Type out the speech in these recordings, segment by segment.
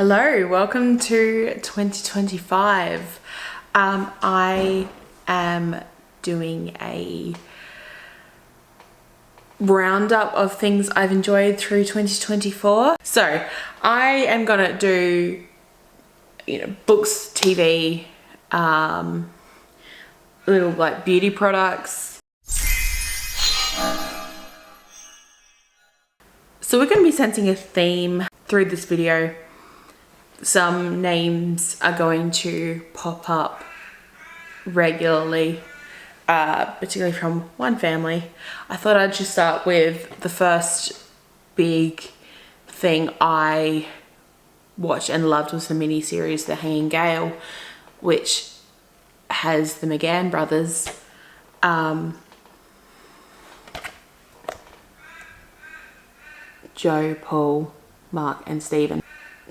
Hello, welcome to 2025. I am doing a roundup of things I've enjoyed through 2024. So I am gonna do, books, TV, little like beauty products. So we're gonna be sensing a theme through this video. Some names are going to pop up regularly, particularly from one family. I thought I'd just start with the first big thing I watched and loved was the mini-series The Hanging Gale, which has the McGANN brothers. Joe, Paul, Mark and Stephen.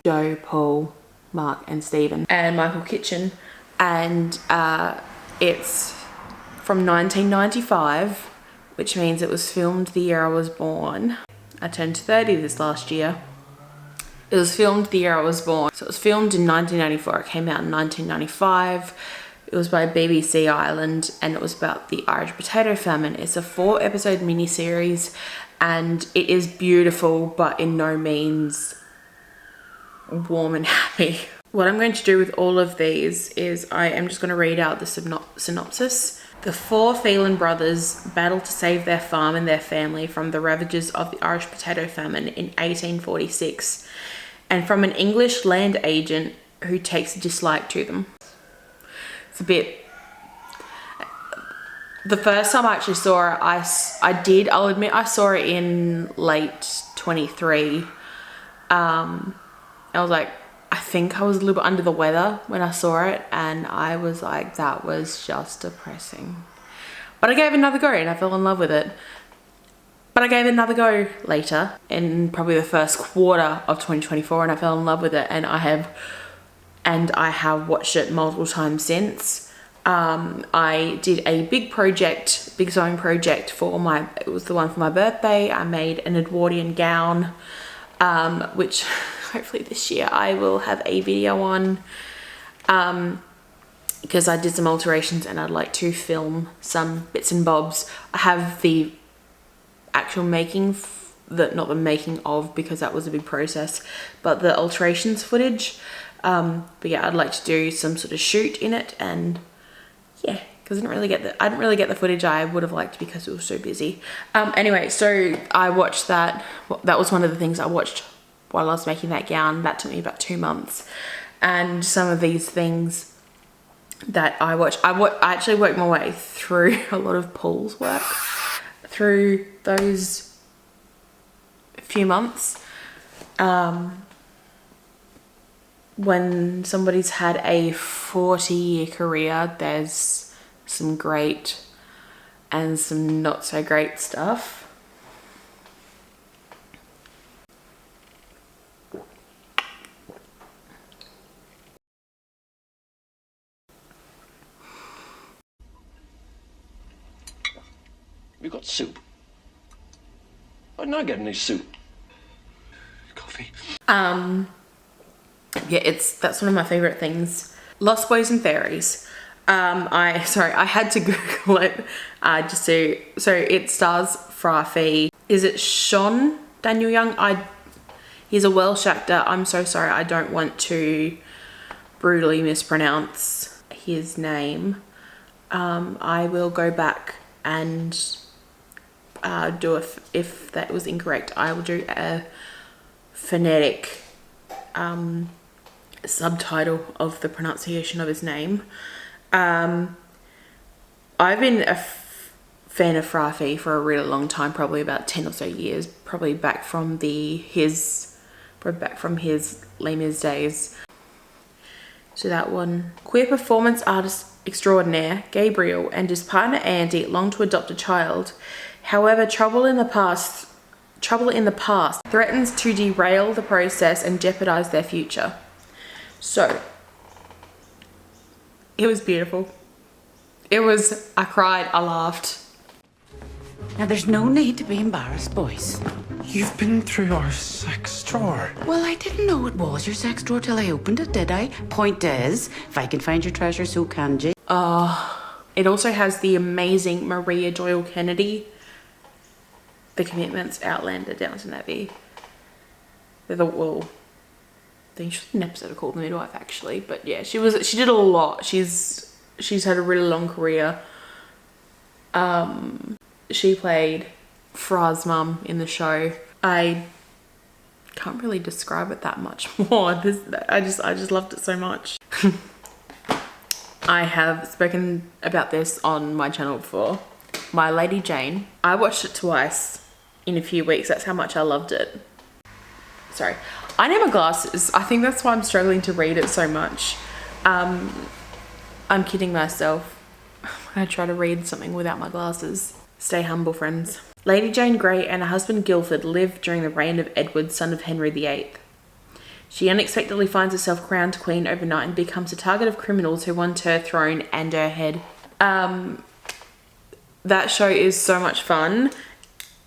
Joe, Paul, Mark and Stephen, and Michael Kitchen, and it's from 1995, which means it was filmed the year I was born. I turned 30 this last year. It was filmed the year I was born. So it was filmed in 1994. It came out in 1995. It was by BBC Ireland and it was about the Irish potato famine. It's a 4-episode miniseries and it is beautiful, but in no means warm and happy. What I'm going to do with all of these is I am just going to read out the synopsis. The 4 Phelan brothers battle to save their farm and their family from the ravages of the Irish potato famine in 1846 and from an English land agent who takes a dislike to them. It's a bit... The first time I actually saw it, I'll admit I saw it in late 23. I was like, I think I was a little bit under the weather when I saw it and I was like, that was just depressing. But I gave it another go and I fell in love with it. But I gave it another go later in probably the first quarter of 2024 and I fell in love with it and I have watched it multiple times since. I did a big sewing project it was the one for my birthday. I made an Edwardian gown, which hopefully this year I will have a video on, because I did some alterations and I'd like to film some bits and bobs. I have the actual making, not the making of, because that was a big process, but the alterations footage. But yeah, I'd like to do some sort of shoot in it, and yeah, because I didn't really get the footage I would have liked because it was so busy. Anyway, so I watched that. That was one of the things I watched while I was making that gown. That took me about 2 months. And some of these things that I watched, I actually worked my way through a lot of Paul's work through those few months. When somebody's had a 40-year career, there's some great and some not so great stuff. Have you got soup? Why didn't I get any soup? Coffee. Yeah, that's one of my favorite things. Lost Boys and Fairies. I had to Google it so it stars Fry. Is it Sean Daniel Young? He's a Welsh actor. I'm so sorry. I don't want to brutally mispronounce his name. I will go back and if that was incorrect, I will do a phonetic subtitle of the pronunciation of his name. I've been a fan of Fry for a really long time, probably about 10 or so years, probably back from his Les Mis days. So that one. Queer performance artist extraordinaire Gabriel and his partner Andy long to adopt a child. However, trouble in the past threatens to derail the process and jeopardize their future. So, it was beautiful. I cried, I laughed. Now there's no need to be embarrassed, boys. You've been through our sex drawer. Well, I didn't know it was your sex drawer till I opened it, did I? Point is, if I can find your treasure, so can you. It also has the amazing Maria Doyle Kennedy. The Commitments, Outlander, Downton Abbey. They're the, well, I think she was an episode called The Midwife actually, but yeah, she did a lot. She's had a really long career. She played Fra's mum in the show. I can't really describe it that much more. I just loved it so much. I have spoken about this on my channel before. My Lady Jane. I watched it twice in a few weeks. That's how much I loved it. Sorry. I need my glasses. I think that's why I'm struggling to read it so much. I'm kidding myself when I try to read something without my glasses. Stay humble, friends. Lady Jane Grey and her husband Guildford lived during the reign of Edward, son of Henry VIII. She unexpectedly finds herself crowned queen overnight and becomes a target of criminals who want her throne and her head. That show is so much fun.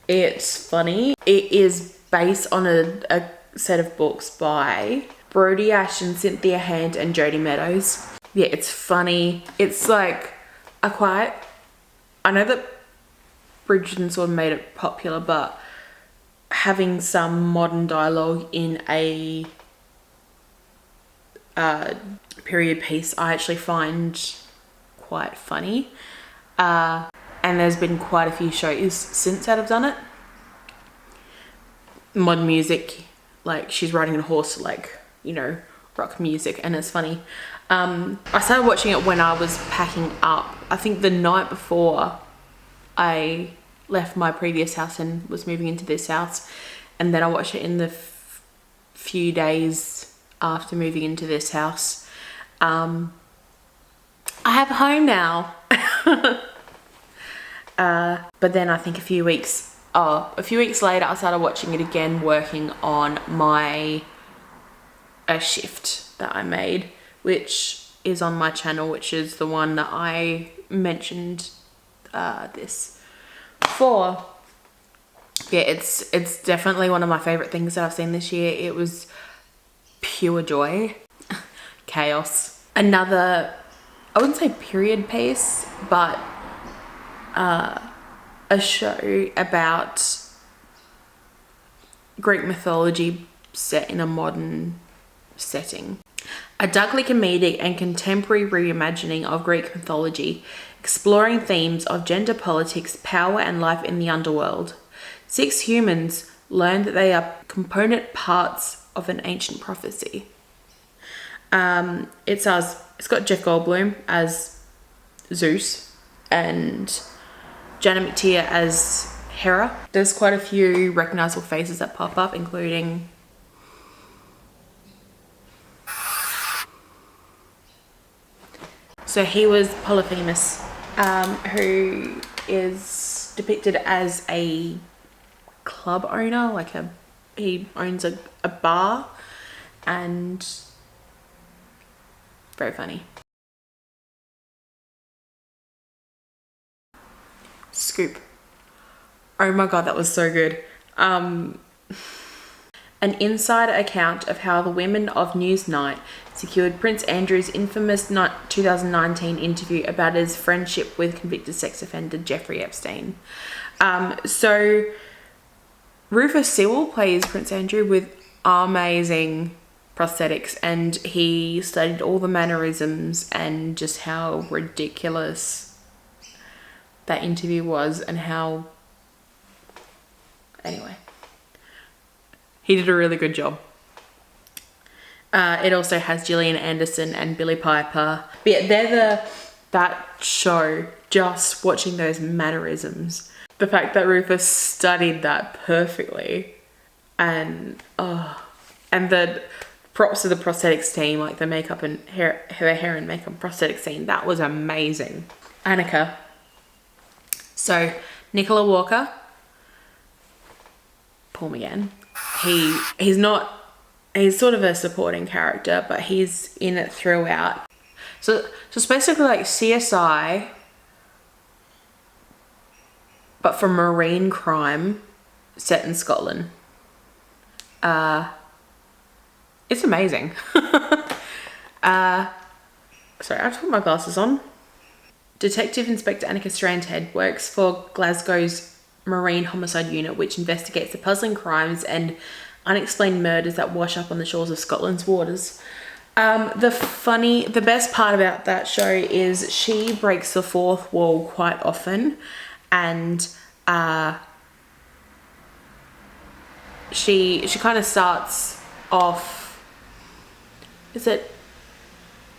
It's funny. It is based on a set of books by Brodie Ashton, Cynthia Hand and Jodie Meadows. Yeah, it's funny. It's like I know that Bridgerton sort of made it popular, but having some modern dialogue in a period piece I actually find quite funny. And there's been quite a few shows since that have done it. Modern music, like she's riding a horse, like, you know, rock music, and it's funny. I started watching it when I was packing up. I think the night before I left my previous house and was moving into this house, and then I watched it in the few days after moving into this house. I have a home now. But then I think a few weeks later I started watching it again, working on a shift that I made, which is on my channel, which is the one that I mentioned this for. Yeah, it's definitely one of my favorite things that I've seen this year. It was pure joy. Chaos. Another, I wouldn't say period piece, but a show about Greek mythology set in a modern setting. A darkly comedic and contemporary reimagining of Greek mythology, exploring themes of gender politics, power and life in the underworld. 6 humans learn that they are component parts of an ancient prophecy. It's got Jeff Goldblum as Zeus and Janet McTeer as Hera. There's quite a few recognisable faces that pop up, including so he was Polyphemus, who is depicted as a club owner, like he owns a bar, and very funny. Scoop. Oh my god, that was so good. An insider account of how the women of Newsnight secured Prince Andrew's infamous 2019 interview about his friendship with convicted sex offender Jeffrey Epstein. So Rufus Sewell plays Prince Andrew with amazing prosthetics, and he studied all the mannerisms and just how ridiculous that interview was, and how, anyway, he did a really good job. It also has Gillian Anderson and Billie Piper. But yeah, they're that show, just watching those mannerisms. The fact that Rufus studied that perfectly, and the props to the prosthetics team, like the makeup and hair and makeup prosthetics team, that was amazing. Annika. So Nicola Walker, Paul McGann. He's sort of a supporting character, but he's in it throughout. So it's basically like CSI, but for marine crime, set in Scotland. It's amazing. Sorry, I have to put my glasses on. Detective Inspector Annika Strandhead works for Glasgow's Marine Homicide Unit, which investigates the puzzling crimes and unexplained murders that wash up on the shores of Scotland's waters. The best part about that show is she breaks the fourth wall quite often, and she kind of starts off.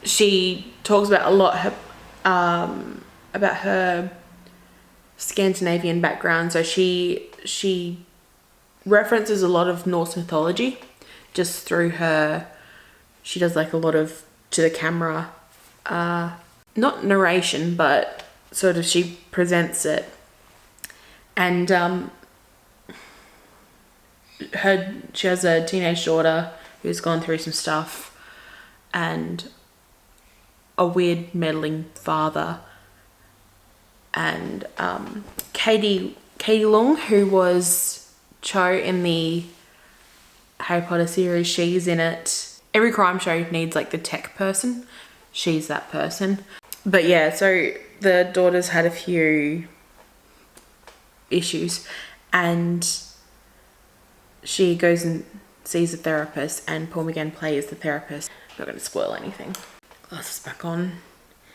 She talks about a lot about her Scandinavian background. So she references a lot of Norse mythology just through her. She does like a lot of to the camera, not narration, but sort of she presents it. And she has a teenage daughter who's gone through some stuff, and a weird meddling father. And Katie Leung, who was Cho in the Harry Potter series, she's in it. Every crime show needs like the tech person. She's that person. But yeah, so the daughter's had a few issues, and she goes and sees a therapist, and Paul McGANN plays the therapist. I'm not going to spoil anything. Glasses back on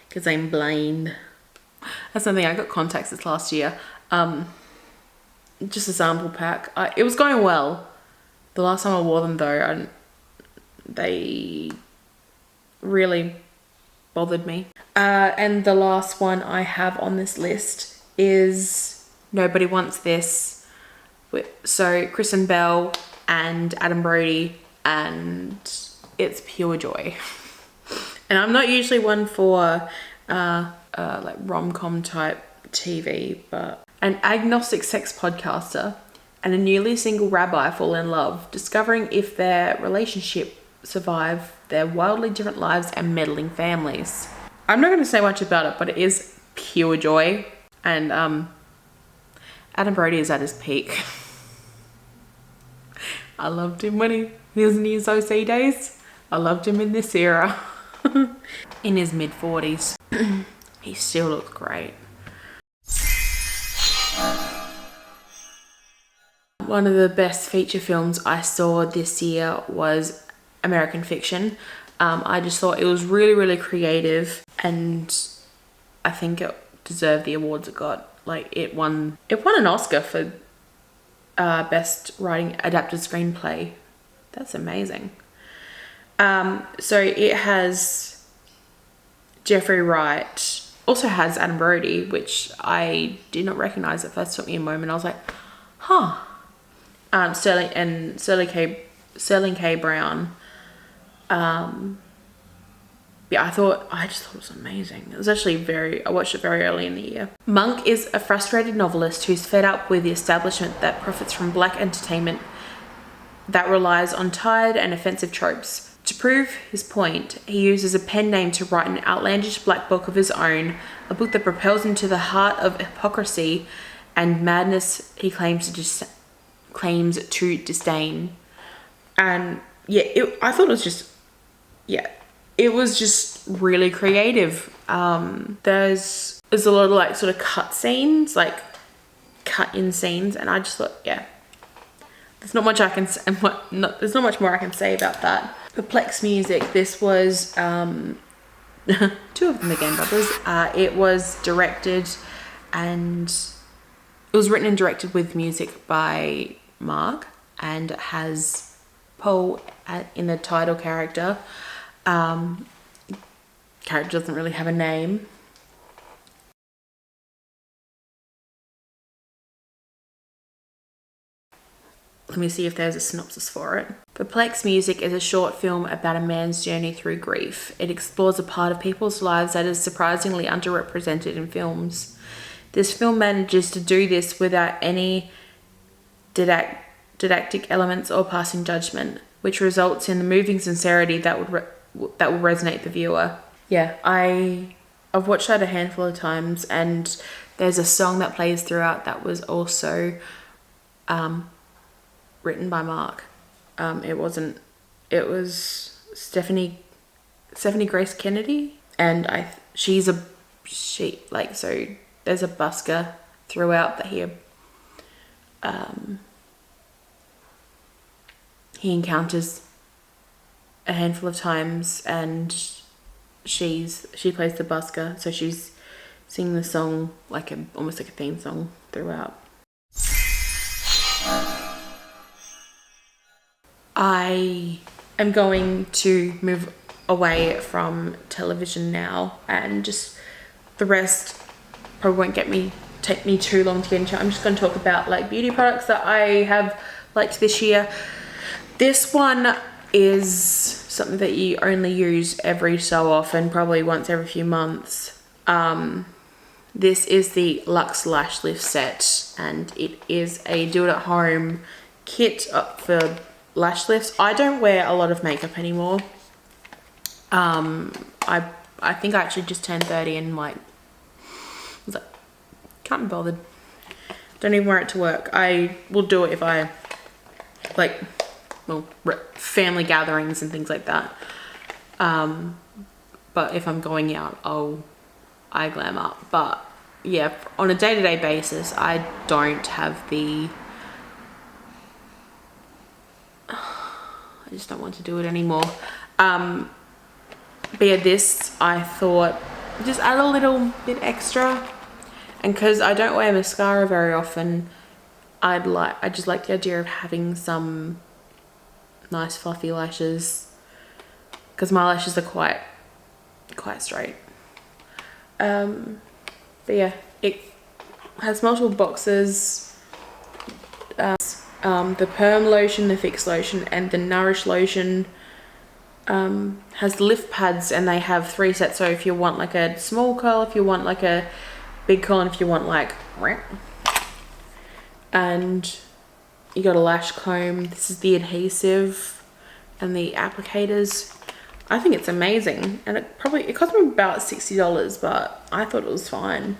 because I'm blind. That's something. I got contacts this last year. Just a sample pack. It was going well. The last time I wore them though, they really bothered me. And the last one I have on this list is Nobody Wants This. So Kristen Bell and Adam Brody, and it's pure joy. And I'm not usually one for like rom-com type TV, but an agnostic sex podcaster and a newly single rabbi fall in love, discovering if their relationship survive their wildly different lives and meddling families. I'm not going to say much about it, but it is pure joy. And Adam Brody is at his peak. I loved him when he was in his OC days. I loved him in this era. In his mid-40s. He still looks great. One of the best feature films I saw this year was American Fiction. I just thought it was really, really creative, and I think it deserved the awards it got. Like it won an Oscar for best writing adapted screenplay. That's amazing. So it has Jeffrey Wright, also has Adam Brody, which I did not recognize at first. It took me a moment. I was like, huh. Sterling K. Brown. Yeah, I just thought it was amazing. It was actually I watched it very early in the year. Monk is a frustrated novelist who's fed up with the establishment that profits from black entertainment that relies on tired and offensive tropes. To prove his point, he uses a pen name to write an outlandish black book of his own, a book that propels him to the heart of hypocrisy and madness he claims to disdain. And yeah, I thought it was just really creative. There's a lot of like sort of cut scenes, like cut in scenes, and I just thought, yeah, there's not much more I can say about that. Perplex Music. This was two of the McGANN brothers. It was directed and it was written and directed with music by Mark, and it has Paul in the title character. Character doesn't really have a name. Let me see if there's a synopsis for it. Perplex Music is a short film about a man's journey through grief. It explores a part of people's lives that is surprisingly underrepresented in films. This film manages to do this without any didactic elements or passing judgment, which results in the moving sincerity that will resonate the viewer. Yeah, I've watched that a handful of times, and there's a song that plays throughout that was also written by Mark. It was Stephanie Grace Kennedy, and so there's a busker throughout that he encounters a handful of times, and she plays the busker, so she's singing the song almost like a theme song throughout. I am going to move away from television now, and just the rest probably won't take me too long to get into. I'm just going to talk about like beauty products that I have liked this year. This one is something that you only use every so often, probably once every few months. This is the Luxe Lash Lift Set, and it is a do-it-at-home kit for lash lifts. I don't wear a lot of makeup anymore. I think I actually just turned 30 and can't be bothered. Don't even wear it to work. I will do it if I family gatherings and things like that. But if I'm going out, I glam up. But yeah, on a day-to-day basis, I don't have I just don't want to do it anymore. But yeah, this I thought just add a little bit extra, and because I don't wear mascara very often, I just like the idea of having some nice fluffy lashes, because my lashes are quite straight. But yeah, it has multiple boxes. The Perm Lotion, the Fix Lotion, and the Nourish Lotion has lift pads, and they have 3 sets. So if you want like a small curl, if you want like a big curl, and if you want like, and you got a lash comb. This is the adhesive and the applicators. I think it's amazing, and it cost me about $60, but I thought it was fine.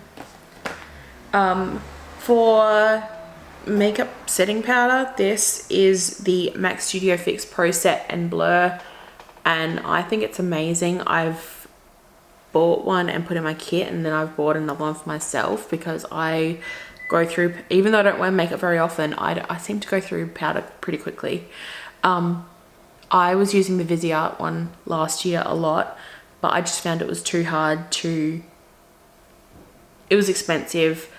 For makeup setting powder, this is the MAC Studio Fix Pro Set and Blur, and I think it's amazing. I've bought one and put in my kit, and then I've bought another one for myself because I go through, even though I don't wear makeup very often, I seem to go through powder pretty quickly. I was using the Viseart one last year a lot, but I just found it was too hard to, it was expensive,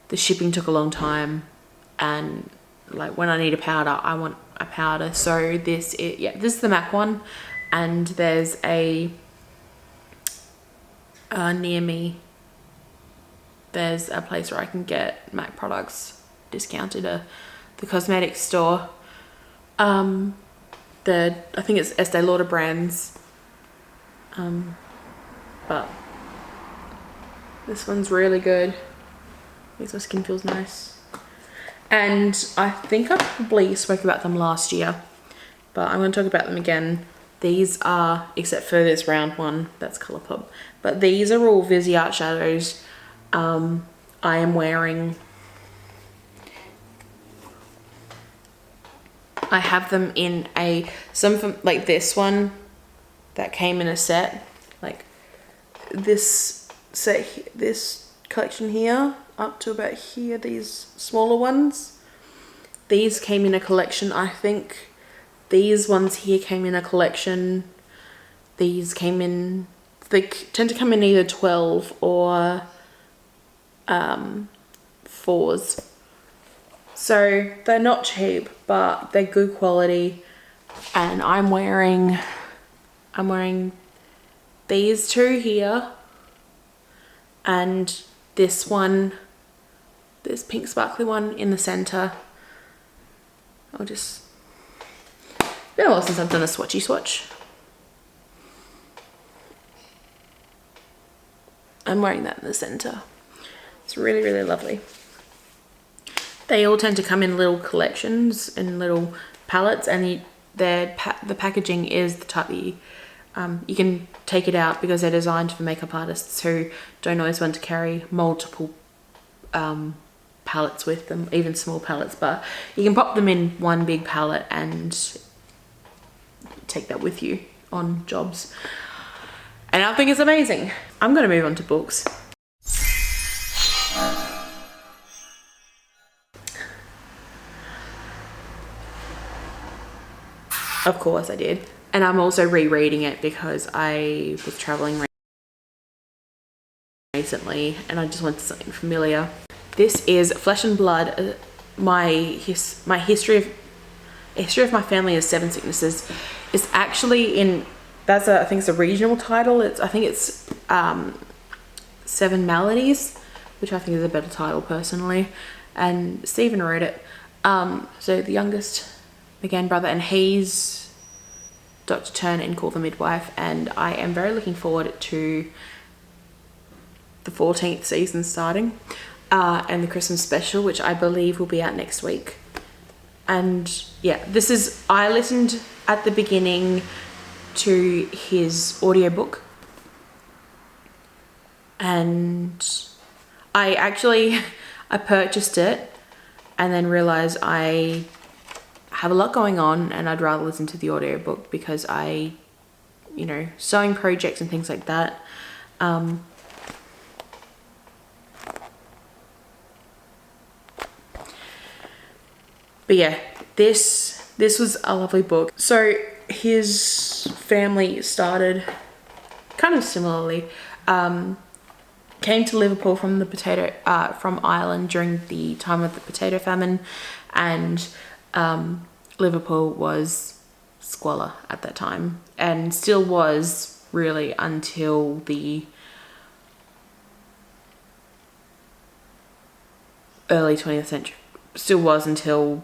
the shipping took a long time, and like when I need a powder, I want a powder. So this is the MAC one, and there's a near me, there's a place where I can get MAC products discounted, the cosmetics store. I think it's Estee Lauder brands, but this one's really good. Makes my skin feels nice. And I think I probably spoke about them last year, but I'm going to talk about them again. These are, except for this round one, that's Colourpop, but these are all Viseart shadows. I am wearing, I have them in some from like this one that came in a set, like this set, this collection here up to about here, these smaller ones. These came in a collection. I think these ones here came in a collection. These came in, they tend to come in either 12 or 4s. So they're not cheap, but they're good quality. And I'm wearing these two here, and this one, this pink sparkly one in the center. It's been a while since I've done a swatchy swatch. I'm wearing that in the center. It's really, really lovely. They all tend to come in little collections and little palettes, and the packaging is the type that you can take it out, because they're designed for makeup artists who don't always want to carry multiple pallets with them, even small pallets, but you can pop them in one big pallet and take that with you on jobs. And I think it's amazing. I'm going to move on to books. Of course I did. And I'm also rereading it because I was traveling recently and I just wanted something familiar. This is Flesh and Blood, my history of my family is 7 sicknesses. It's actually in, I think it's a regional title. I think it's 7 maladies, which I think is a better title personally. And Stephen wrote it. So the youngest McGANN brother, and he's Dr. Turner in Call the Midwife, and I am very looking forward to the 14th season starting, and the Christmas special, which I believe will be out next week. And yeah, I listened at the beginning to his audiobook, and I purchased it and then realized I have a lot going on and I'd rather listen to the audiobook because sewing projects and things like that. But yeah, this was a lovely book. So his family started kind of similarly. Came to Liverpool from Ireland during the time of the potato famine, and Liverpool was squalor at that time, and still was really until the early 20th century. Still was until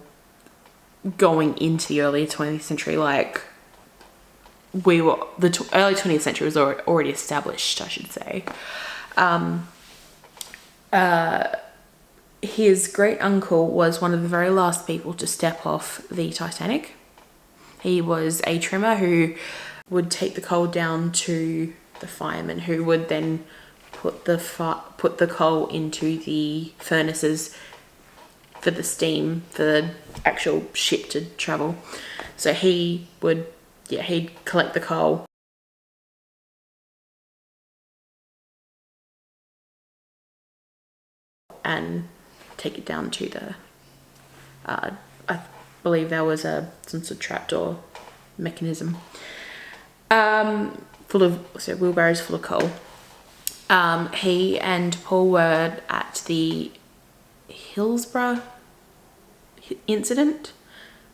going into the early 20th century. Like, early 20th century was already established, I should say. His great uncle was one of the very last people to step off the Titanic. He was a trimmer who would take the coal down to the fireman, who would then put the coal into the furnaces for the steam for the actual ship to travel. So he'd collect the coal and take it down to the I believe there was some sort of trapdoor mechanism wheelbarrows full of coal. He and Paul were at the Hillsborough incident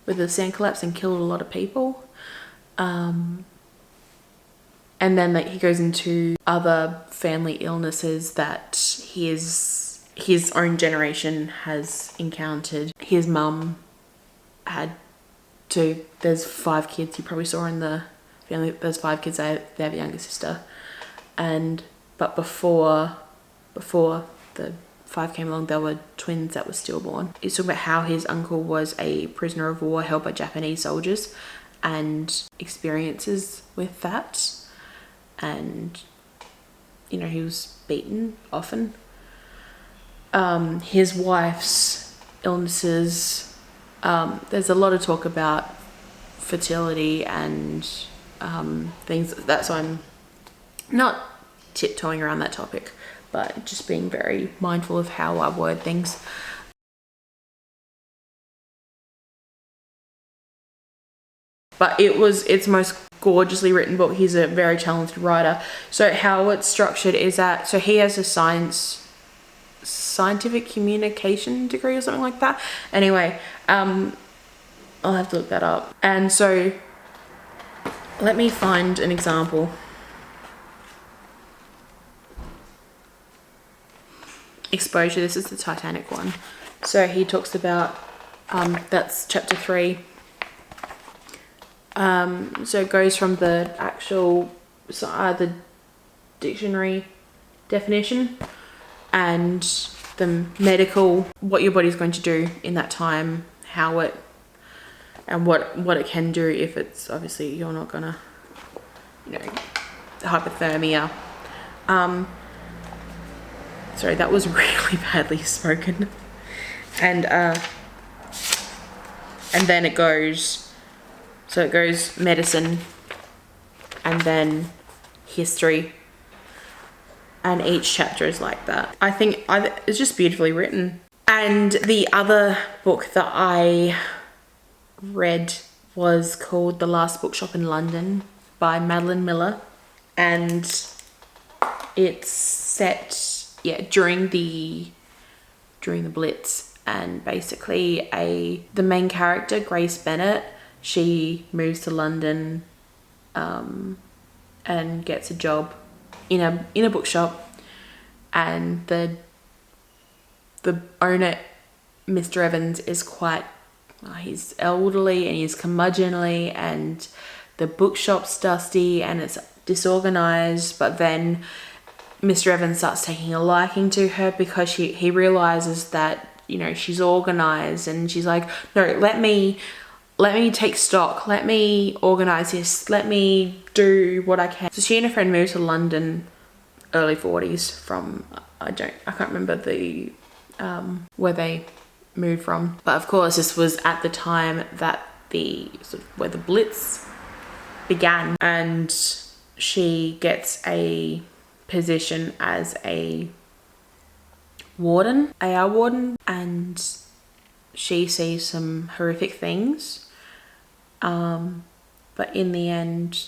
with the sand collapse and killed a lot of people. And then he goes into other family illnesses that his own generation has encountered. His mum there's 5 kids, you probably saw in the family, there's 5 kids, they have a younger sister. But before the 5 came along, there were twins that were stillborn. He's talking about how his uncle was a prisoner of war held by Japanese soldiers and experiences with that. And, he was beaten often. His wife's illnesses, there's a lot of talk about fertility and things. That's why I'm not tiptoeing around that topic, but just being very mindful of how I word things. But it's most gorgeously written book. He's a very talented writer. So how it's structured is that, so he has a scientific communication degree or something like that. Anyway, I'll have to look that up. And so let me find an example. Exposure, this is the Titanic one. So he talks about, that's chapter 3. So it goes from the actual, the dictionary definition and the medical, what your body's going to do in that time, how it, and what it can do if it's, obviously you're not gonna, hypothermia. Sorry, that was really badly spoken. And then it goes medicine, and then history, and each chapter is like that. I think it's just beautifully written. And the other book that I read was called The Last Bookshop in London by Madeline Miller, and it's set during the Blitz, and basically the main character, Grace Bennett, she moves to London and gets a job in a bookshop, and the owner, Mr. Evans, is quite he's elderly and he's curmudgeonly, and the bookshop's dusty and it's disorganized. But then Mr. Evans starts taking a liking to her because he realizes that, you know, she's organized, and she's like, no, let me take stock, let me organize this, let me do what I can. So she and her friend moved to London, early 40s, from I can't remember the where they moved from, but of course this was at the time that where the Blitz began, and she gets a position as a AR warden, and she sees some horrific things, but in the end,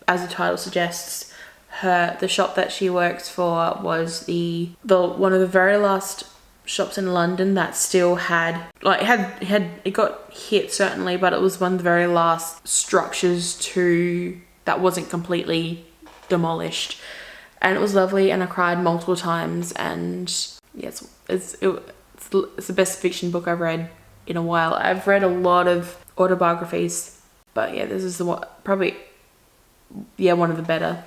as the title suggests, the shop that she works for was the one of the very last shops in London that still had it got hit, certainly, but it was one of the very last structures that wasn't completely demolished. And it was lovely, and I cried multiple times, and it's the best fiction book I've read in a while. I've read a lot of autobiographies, but this is one of the better.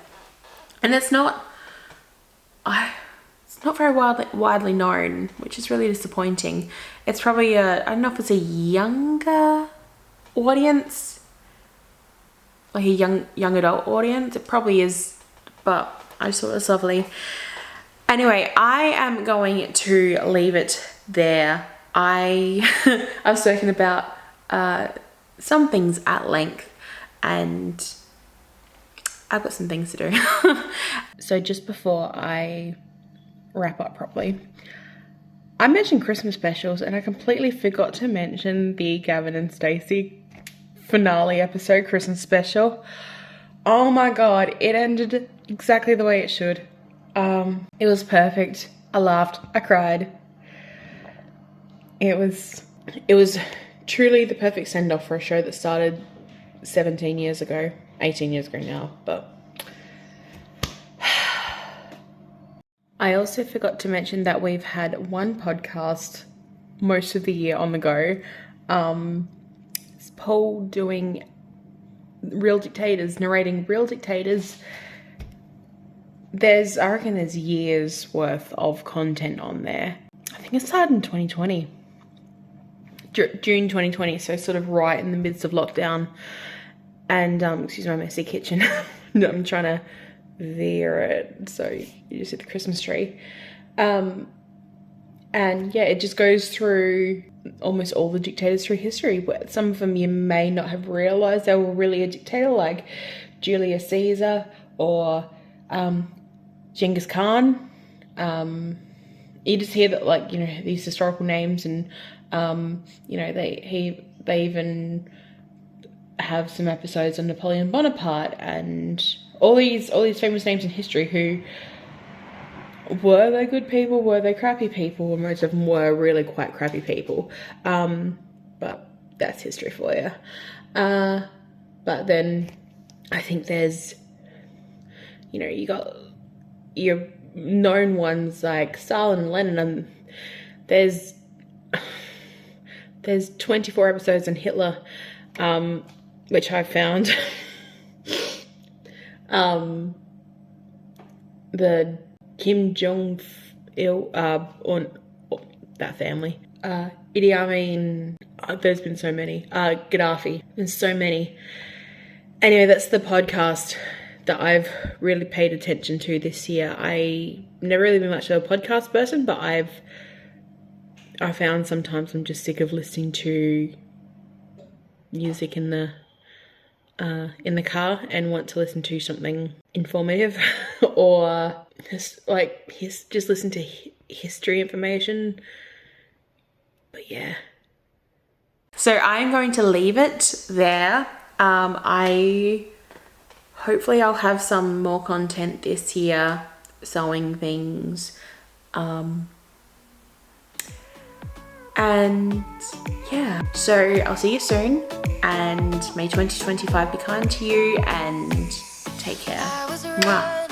And it's not very widely known, which is really disappointing. It's probably I don't know if it's a younger audience, like a young adult audience. It probably is, but I just thought it was lovely. Anyway, I am going to leave it there. I've spoken about some things at length, and I've got some things to do. So just before I wrap up properly, I mentioned Christmas specials, and I completely forgot to mention the Gavin and Stacey finale episode Christmas special. Oh my god, it ended exactly the way it should. It was perfect. I laughed, I cried. It was truly the perfect send-off for a show that started 18 years ago now, but I also forgot to mention that we've had one podcast most of the year on the go. It's Paul doing narrating Real Dictators. I reckon there's years worth of content on there. I think it started in 2020. June 2020, so sort of right in the midst of lockdown. And, excuse my messy kitchen. I'm trying to veer it so you just see the Christmas tree. And it just goes through almost all the dictators through history. But some of them you may not have realised they were really a dictator, like Julius Caesar or Genghis Khan. You just hear that, like, you know, these historical names, and you know, they even have some episodes on Napoleon Bonaparte and all these famous names in history. Who were they good people? Were they crappy people? Well, most of them were really quite crappy people. But that's history for you. But then I think there's, you know, you got your known ones like Stalin and Lenin, and there's 24 episodes on Hitler, which I found. The Kim Jong-il, on that family, Idi Amin, there's been so many, Gaddafi, there's so many. Anyway, that's the podcast that I've really paid attention to this year. I never really been much of a podcast person, but I've I found sometimes I'm just sick of listening to music in the car and want to listen to something informative or just listen to history information. But yeah. So I'm going to leave it there. Hopefully I'll have some more content this year, sewing things. And yeah, so I'll see you soon, and may 2025 be kind to you, and take care. Mwah.